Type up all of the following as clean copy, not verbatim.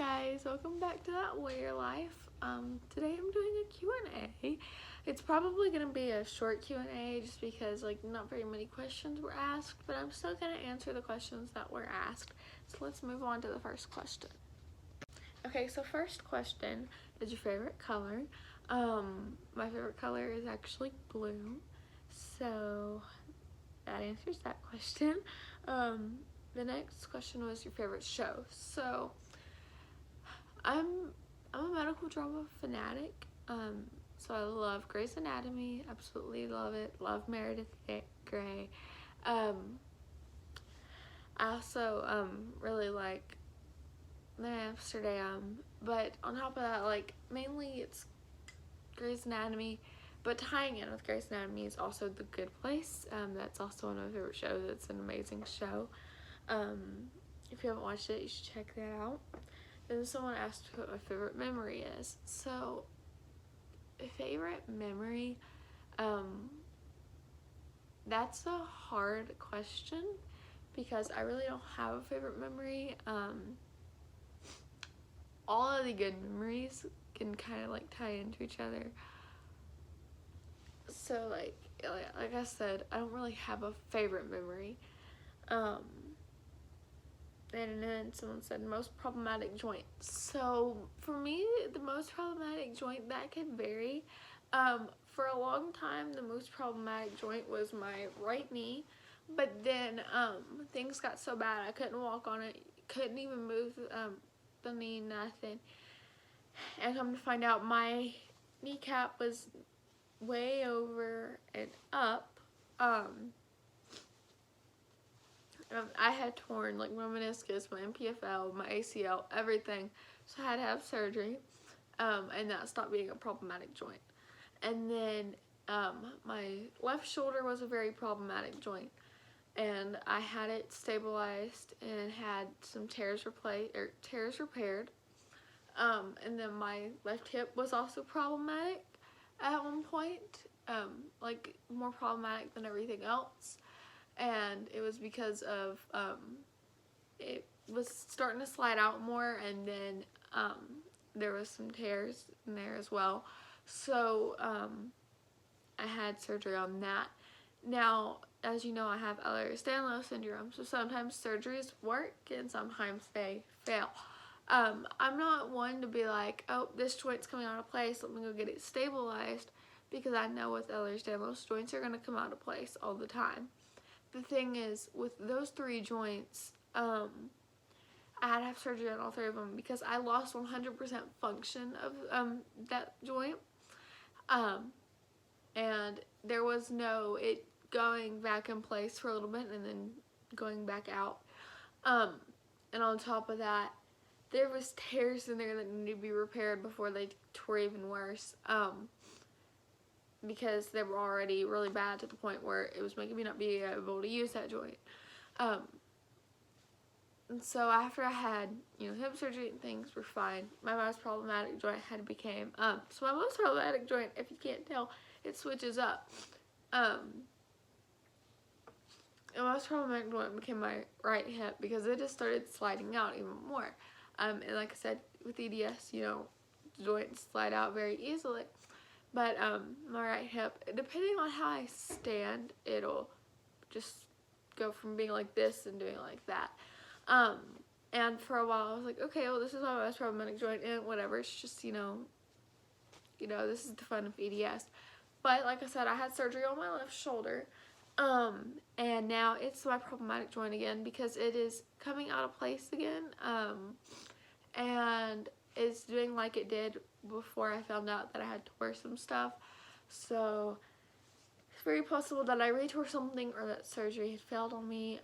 guys, welcome back to That Warrior Life. Today I'm doing a Q&A. It's probably going to be a short Q&A just because not very many questions were asked, but I'm still going to answer the questions that were asked. So let's move on to the first question. Okay, so first question is your favorite color. My favorite color is actually blue, so that answers that question. The next question was your favorite show. So I'm a medical drama fanatic. So I love Grey's Anatomy, absolutely love it. Love Meredith Grey. I also really like The Amsterdam, but on top of that, mainly it's Grey's Anatomy. But tying in with Grey's Anatomy is also The Good Place. That's also one of my favorite shows. It's an amazing show. If you haven't watched it, you should check that out. And someone asked what my favorite memory is. So, a favorite memory, that's a hard question because I really don't have a favorite memory. All of the good memories can kind of tie into each other. So like I said, I don't really have a favorite memory. And then someone said most problematic joint. So for me, the most problematic joint, that can vary. For a long time, the most problematic joint was my right knee, but then things got so bad I couldn't walk on it, couldn't even move the knee, nothing. And come to find out, my kneecap was way over and up. I had torn my meniscus, my MPFL, my ACL, everything. So I had to have surgery, and that stopped being a problematic joint. And then my left shoulder was a very problematic joint, and I had it stabilized and had some tears repaired. And then my left hip was also problematic at one point, more problematic than everything else. And it was because of it was starting to slide out more, and then there was some tears in there as well. So I had surgery on that. Now, as you know, I have Ehlers-Danlos syndrome, so sometimes surgeries work and sometimes they fail. I'm not one to be like, oh, this joint's coming out of place, let me go get it stabilized, because I know with Ehlers-Danlos, joints are going to come out of place all the time. The thing is, with those 3 joints, I had to have surgery on all 3 of them because I lost 100% function of that joint. And there was no it going back in place for a little bit and then going back out. And on top of that, there was tears in there that needed to be repaired before they tore even worse. Because they were already really bad to the point where it was making me not be able to use that joint. And so after I had, hip surgery and things were fine, my most problematic joint had became, so my most problematic joint, if you can't tell, it switches up. The most problematic joint became my right hip because it just started sliding out even more. And like I said, with EDS, joints slide out very easily. But my right hip, depending on how I stand, it'll just go from being like this and doing like that. And for a while I was like, okay, well, this is my most problematic joint, and whatever, it's just, this is the fun of EDS. But like I said, I had surgery on my left shoulder, and now it's my problematic joint again because it is coming out of place again, and it's doing like it did before I found out that I had tore some stuff. So it's very possible that I retore something or that surgery had failed on me,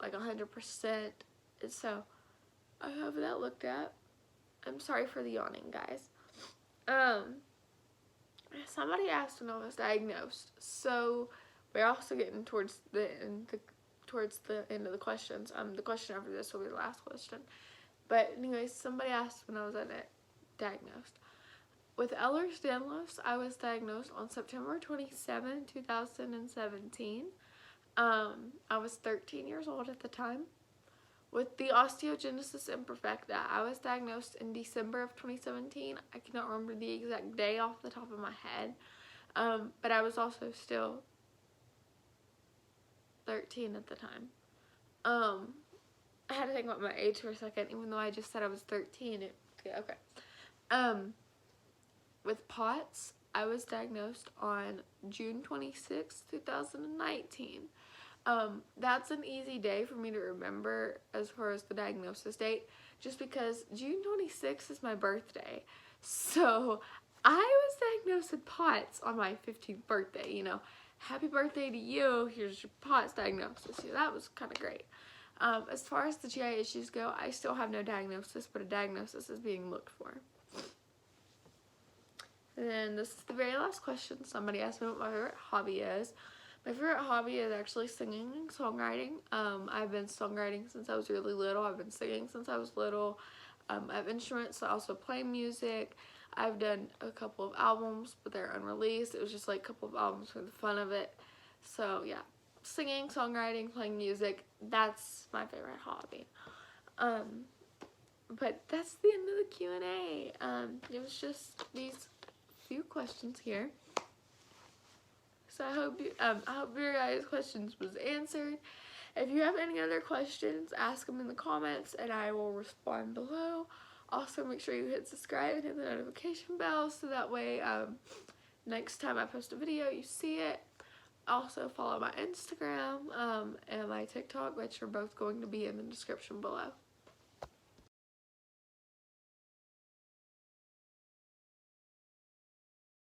100%. So I have that looked at. I'm sorry for the yawning, guys. Somebody asked when I was diagnosed, so we're also getting towards the end of the questions. The question after this will be the last question. But anyways, somebody asked when I was diagnosed. With Ehlers-Danlos, I was diagnosed on September 27, 2017. I was 13 years old at the time. with the osteogenesis imperfecta. I was diagnosed in December of 2017. I cannot remember the exact day off the top of my head, but I was also still 13 at the time. I had to think about my age for a second, even though I just said I was 13. Okay. With POTS, I was diagnosed on June 26, 2019. That's an easy day for me to remember as far as the diagnosis date, just because June 26th is my birthday. So I was diagnosed with POTS on my 15th birthday, you know. Happy birthday to you, here's your POTS diagnosis. Yeah, that was kind of great. As far as the GI issues go, I still have no diagnosis, but a diagnosis is being looked for. And then this is the very last question. Somebody asked me what my favorite hobby is. My favorite hobby is actually singing and songwriting. I've been songwriting since I was really little. I've been singing since I was little. I have instruments, so I also play music. I've done a couple of albums, but they're unreleased. It was just like a couple of albums for the fun of it. So yeah, singing, songwriting, playing music, that's my favorite hobby. But that's the end of the Q&A. It was just these few questions here. So I hope your guys' questions was answered. If you have any other questions, ask them in the comments and I will respond below. Also, make sure you hit subscribe and hit the notification bell so that way next time I post a video you see it. Also, follow my Instagram and my TikTok, which are both going to be in the description below.